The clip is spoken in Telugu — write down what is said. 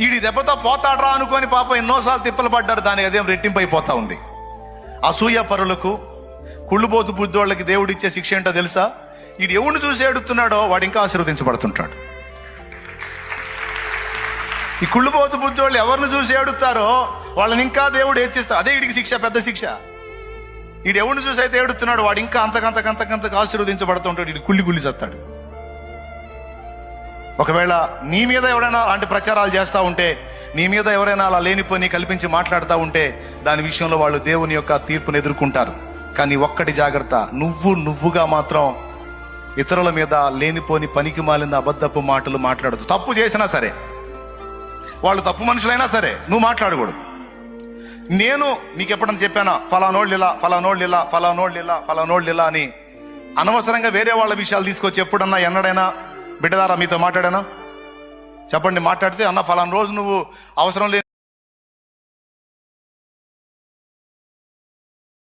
ఈడి దెబ్బతో పోతాడ్రా అనుకొని పాప ఎన్నోసార్లు తిప్పలు పడ్డారు, దానికి అదేం రెట్టింపు అయిపోతా ఉంది. అసూయ పరులకు, కుళ్ళుబోతు బుద్ధోళ్ళకి దేవుడిచ్చే శిక్ష ఏంటో తెలుసా? ఈడు ఎవరిని చూసి ఏడుతున్నాడో వాడు ఇంకా ఆశీర్వదించబడుతుంటాడు. ఈ కుళ్ళుబోతు బుద్ధోళ్ళు ఎవరిని చూసి ఏడుతారో వాళ్ళని ఇంకా దేవుడు హెచ్చిస్తాడు. అదే వీడికి శిక్ష, పెద్ద శిక్ష. వీడు ఎవరిని చూసి అయితే ఏడుతున్నాడు వాడు ఇంకా అంతకంతకు ఆశీర్వదించబడుతుంటాడు. వీడు కుళ్ళి చేస్తాడు. ఒకవేళ నీ మీద ఎవరైనా అలాంటి ప్రచారాలు చేస్తూ ఉంటే, నీ మీద ఎవరైనా అలా లేనిపోని కల్పించి మాట్లాడుతూ ఉంటే, దాని విషయంలో వాళ్ళు దేవుని యొక్క తీర్పును ఎదుర్కొంటారు. కానీ ఒక్కటి జాగ్రత్త, నువ్వుగా మాత్రం ఇతరుల మీద లేనిపోని పనికి మాలిన అబద్ధపు మాటలు మాట్లాడదు. తప్పు చేసినా సరే, వాళ్ళు తప్పు మనుషులైనా సరే నువ్వు మాట్లాడకూడదు. నేను నీకు ఎప్పుడన్నా చెప్పానా ఫలానోళ్ళిలా అని అనవసరంగా వేరే వాళ్ళ విషయాలు తీసుకొచ్చి ఎప్పుడన్నా ఎన్నడైనా బిడ్డదారా మీతో మాట్లాడానా? చెప్పండి. మాట్లాడితే అన్న ఫలానా రోజు నువ్వు అవసరం లేని